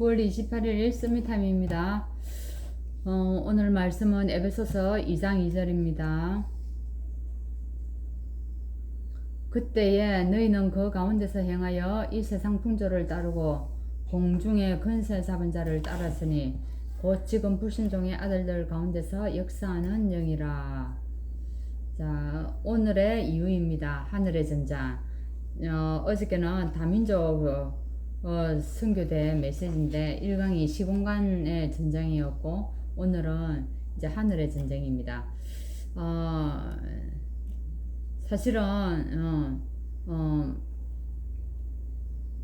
9월 28일 서밋타임입니다. 오늘 말씀은 에베소서 2장 2절입니다. 그때에 너희는 그 가운데서 행하여 이 세상 풍조를 따르고 공중의 근세 잡은 자를 따랐으니 곧 지금 불신종의 아들들 가운데서 역사하는 영이라. 자, 오늘의 이유입니다. 하늘의 전장. 어저께는 다민족 선교대 메시지인데 1강이 시공간의 전쟁이었고 오늘은 이제 하늘의 전쟁입니다. 사실은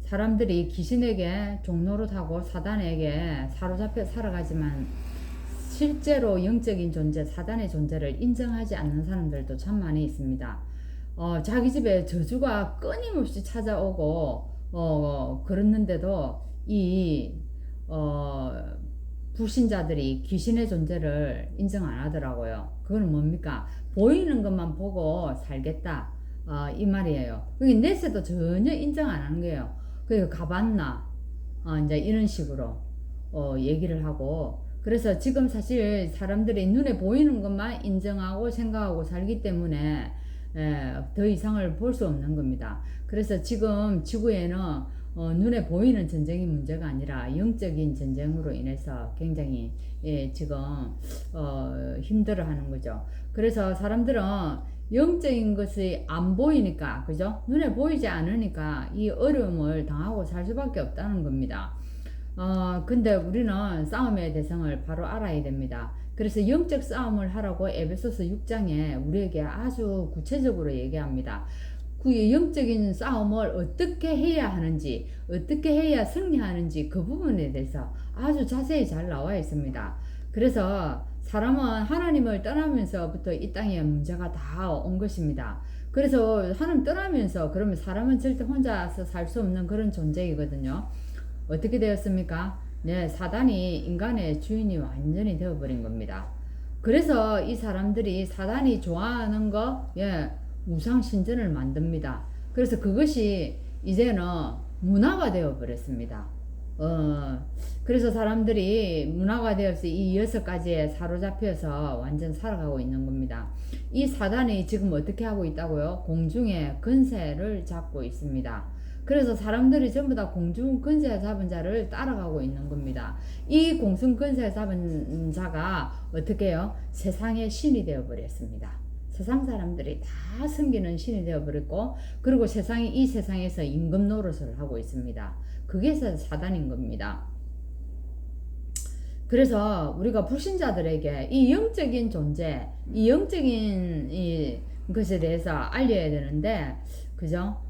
사람들이 귀신에게 종노릇하고 사단에게 사로잡혀 살아가지만 실제로 영적인 존재, 사단의 존재를 인정하지 않는 사람들도 참 많이 있습니다. 자기 집에 저주가 끊임없이 찾아오고 그랬는데도 불신자들이 귀신의 존재를 인정 안 하더라고요. 그건 뭡니까? 보이는 것만 보고 살겠다. 이 말이에요. 그게 넷에도 전혀 인정 안 하는 거예요. 그게 가봤나? 이제 이런 식으로 얘기를 하고, 그래서 지금 사실 사람들이 눈에 보이는 것만 인정하고 생각하고 살기 때문에 더 이상을 볼 수 없는 겁니다. 그래서 지금 지구에는 눈에 보이는 전쟁이 문제가 아니라 영적인 전쟁으로 인해서 굉장히 지금 힘들어하는 거죠. 그래서 사람들은 영적인 것이 안 보이니까, 그죠? 눈에 보이지 않으니까 이 어려움을 당하고 살 수밖에 없다는 겁니다. 근데 우리는 싸움의 대상을 바로 알아야 됩니다. 그래서 영적 싸움을 하라고 에베소서 6장에 우리에게 아주 구체적으로 얘기합니다. 그 영적인 싸움을 어떻게 해야 하는지, 어떻게 해야 승리하는지 그 부분에 대해서 아주 자세히 잘 나와 있습니다. 그래서 사람은 하나님을 떠나면서부터 이 땅에 문제가 다 온 것입니다. 그래서 하나님 떠나면서 그러면 사람은 절대 혼자서 살 수 없는 그런 존재이거든요. 어떻게 되었습니까? 네, 사단이 인간의 주인이 완전히 되어버린 겁니다. 그래서 이 사람들이 사단이 좋아하는 거, 우상 신전을 만듭니다. 그래서 그것이 이제는 문화가 되어버렸습니다. 그래서 사람들이 문화가 되어서 이 6가지에 사로잡혀서 완전 살아가고 있는 겁니다. 이 사단이 지금 어떻게 하고 있다고요? 공중의 근세를 잡고 있습니다. 그래서 사람들이 전부 다 공중 근세 잡은 자를 따라가고 있는 겁니다. 이 공중 근세 잡은 자가 어떻게 해요? 세상의 신이 되어버렸습니다. 세상 사람들이 다 섬기는 신이 되어버렸고, 그리고 이 세상에서 임금 노릇을 하고 있습니다. 그게 사단인 겁니다. 그래서 우리가 불신자들에게 이 영적인 존재, 이 영적인 것에 대해서 알려야 되는데, 그죠?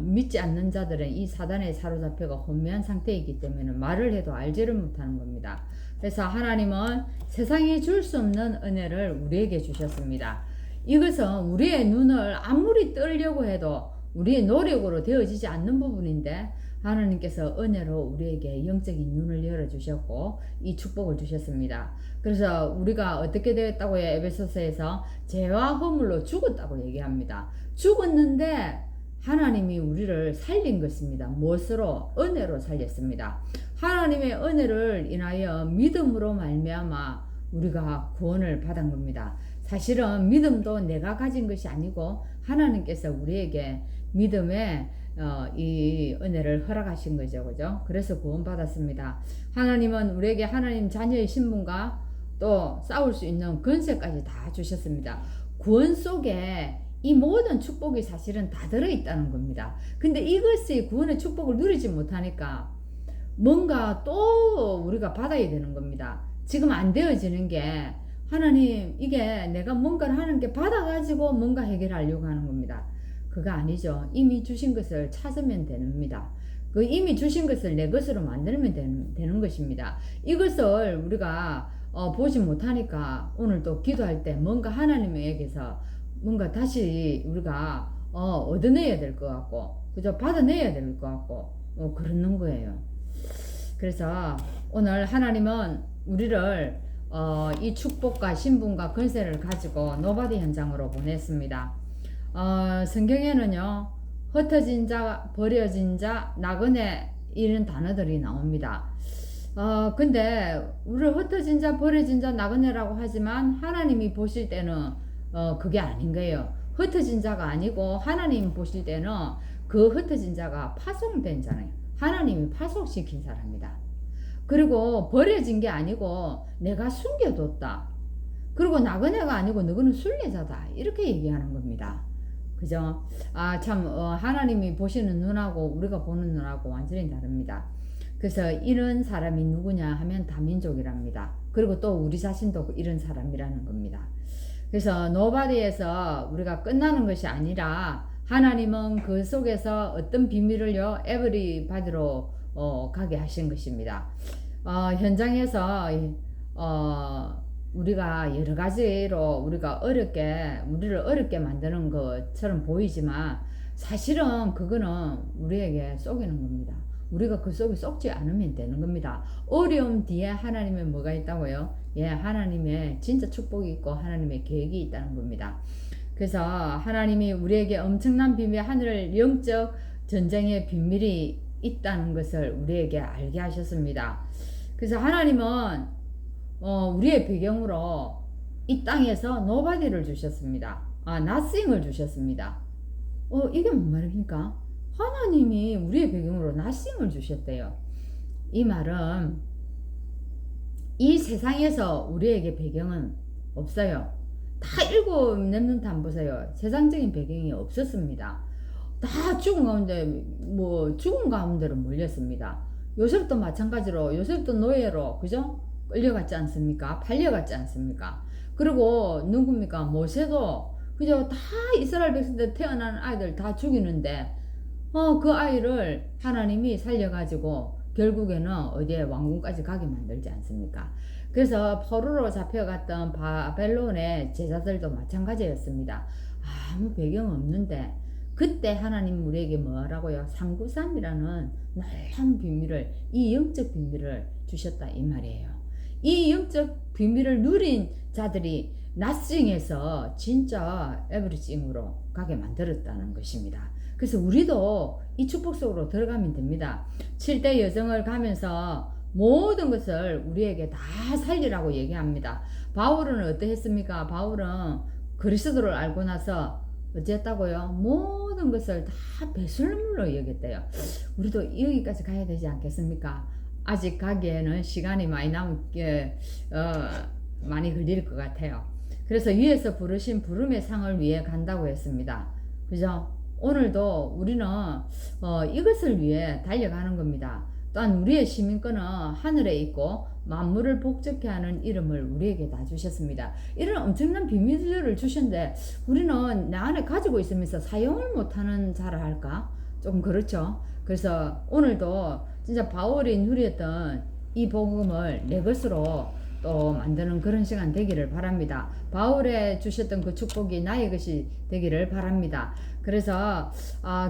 믿지 않는 자들은 이 사단에 사로잡혀가 혼미한 상태이기 때문에 말을 해도 알지를 못하는 겁니다. 그래서 하나님은 세상이 줄 수 없는 은혜를 우리에게 주셨습니다. 이것은 우리의 눈을 아무리 뜨려고 해도 우리의 노력으로 되어지지 않는 부분인데, 하나님께서 은혜로 우리에게 영적인 눈을 열어주셨고 이 축복을 주셨습니다. 그래서 우리가 어떻게 되었다고 해요? 에베소서에서 죄와 허물로 죽었다고 얘기합니다. 죽었는데 하나님이 우리를 살린 것입니다. 무엇으로? 은혜로 살렸습니다. 하나님의 은혜를 인하여 믿음으로 말미암아 우리가 구원을 받은 겁니다. 사실은 믿음도 내가 가진 것이 아니고 하나님께서 우리에게 믿음의 이 은혜를 허락하신 거죠. 그죠? 그래서 구원받았습니다. 하나님은 우리에게 하나님 자녀의 신분과 또 싸울 수 있는 권세까지 다 주셨습니다. 구원 속에 이 모든 축복이 사실은 다 들어있다는 겁니다. 근데 이것이 구원의 축복을 누리지 못하니까 뭔가 또 우리가 받아야 되는 겁니다. 지금 안 되어지는 게 하나님, 이게 내가 뭔가를 하는 게 받아가지고 뭔가 해결하려고 하는 겁니다. 그거 아니죠. 이미 주신 것을 찾으면 됩니다. 그 이미 주신 것을 내 것으로 만들면 되는 것입니다. 이것을 우리가 보지 못하니까 오늘 또 기도할 때 뭔가 하나님에게서 뭔가 다시 우리가 얻어내야 될 것 같고, 그죠? 받아내야 될 것 같고, 그러는 거예요. 그래서 오늘 하나님은 우리를 이 축복과 신분과 권세를 가지고 노바디 현장으로 보냈습니다. 성경에는요, 흩어진 자, 버려진 자, 나그네 이런 단어들이 나옵니다. 근데 우리를 흩어진 자, 버려진 자, 나그네라고 하지만 하나님이 보실 때는 그게 아닌 거예요. 흩어진 자가 아니고 하나님 보실 때는 그 흩어진 자가 파송된 자예요. 하나님이 파송시킨 사람이다. 그리고 버려진 게 아니고 내가 숨겨뒀다. 그리고 나그네가 아니고 너는 순례자다. 이렇게 얘기하는 겁니다. 그죠? 참 하나님이 보시는 눈하고 우리가 보는 눈하고 완전히 다릅니다. 그래서 이런 사람이 누구냐 하면 다민족이랍니다. 그리고 또 우리 자신도 이런 사람이라는 겁니다. 그래서 노바디에서 우리가 끝나는 것이 아니라 하나님은 그 속에서 어떤 비밀을요 에브리바디로 가게 하신 것입니다. 현장에서 우리가 여러 가지로 우리를 어렵게 만드는 것처럼 보이지만 사실은 그거는 우리에게 속이는 겁니다. 우리가 그 속에 속지 않으면 되는 겁니다. 어려움 뒤에 하나님의 뭐가 있다고요? 예, 하나님의 진짜 축복이 있고 하나님의 계획이 있다는 겁니다. 그래서 하나님이 우리에게 엄청난 비밀, 하늘 영적 전쟁의 비밀이 있다는 것을 우리에게 알게 하셨습니다. 그래서 하나님은 우리의 배경으로 이 땅에서 노바디를 주셨습니다. nothing을 주셨습니다. 이게 뭔 말입니까? 하나님이 우리의 배경으로 nothing을 주셨대요. 이 말은 이 세상에서 우리에게 배경은 없어요. 다 읽어냈는데 안 보세요. 세상적인 배경이 없었습니다. 다 죽은 가운데로 몰렸습니다. 요셉도 마찬가지로, 요셉도 노예로, 그죠? 끌려갔지 않습니까? 팔려갔지 않습니까? 그리고 누굽니까? 모세도, 그죠? 다 이스라엘 백성들 태어난 아이들 다 죽이는데, 그 아이를 하나님이 살려가지고 결국에는 어디에 왕궁까지 가게 만들지 않습니까? 그래서 포로로 잡혀갔던 바벨론의 제자들도 마찬가지였습니다. 아무 배경 없는데 그때 하나님 우리에게 뭐라고요? 상구산이라는 놀라운 비밀을, 이 영적 비밀을 주셨다 이 말이에요. 이 영적 비밀을 누린 자들이 nothing에서 진짜 everything으로 가게 만들었다는 것입니다. 그래서 우리도 이 축복 속으로 들어가면 됩니다. 7대 여정을 가면서 모든 것을 우리에게 다 살리라고 얘기합니다. 바울은 어떠했습니까? 바울은 그리스도를 알고 나서 어쨌다고요? 모든 것을 다 배설물로 여겼대요. 우리도 여기까지 가야 되지 않겠습니까? 아직 가기에는 시간이 많이 많이 걸릴 것 같아요. 그래서 위에서 부르신 부름의 상을 위해 간다고 했습니다. 그죠? 오늘도 우리는 이것을 위해 달려가는 겁니다. 또한 우리의 시민권은 하늘에 있고 만물을 복잡케 하는 이름을 우리에게 다 주셨습니다. 이런 엄청난 비밀들을 주셨는데 우리는 내 안에 가지고 있으면서 사용을 못하는 자라 할까? 조금 그렇죠. 그래서 오늘도 진짜 바울이 누렸던 이 복음을 내 것으로 또 만드는 그런 시간 되기를 바랍니다. 바울의 주셨던 그 축복이 나의 것이 되기를 바랍니다. 그래서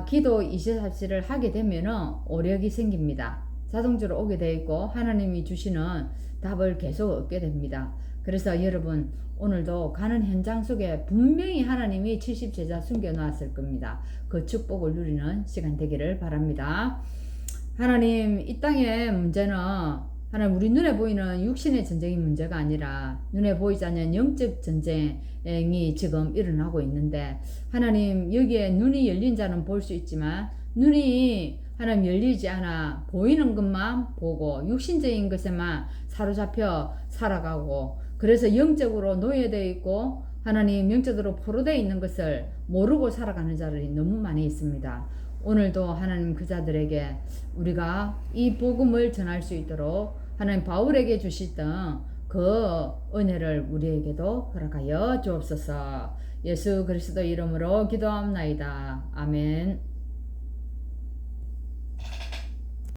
기도 24시를 하게 되면은 오력이 생깁니다. 자동적으로 오게 되어 있고 하나님이 주시는 답을 계속 얻게 됩니다. 그래서 여러분 오늘도 가는 현장 속에 분명히 하나님이 70제자 숨겨놨을 겁니다. 그 축복을 누리는 시간 되기를 바랍니다. 하나님, 이 땅의 문제는 하나님, 우리 눈에 보이는 육신의 전쟁이 문제가 아니라 눈에 보이지 않는 영적 전쟁이 지금 일어나고 있는데, 하나님, 여기에 눈이 열린 자는 볼 수 있지만 눈이 하나님 열리지 않아 보이는 것만 보고 육신적인 것에만 사로잡혀 살아가고, 그래서 영적으로 노예되어 있고 하나님 영적으로 포로되어 있는 것을 모르고 살아가는 자들이 너무 많이 있습니다. 오늘도 하나님 그 자들에게 우리가 이 복음을 전할 수 있도록 하나님 바울에게 주시던 그 은혜를 우리에게도 허락하여 주옵소서. 예수 그리스도 이름으로 기도합나이다. 아멘.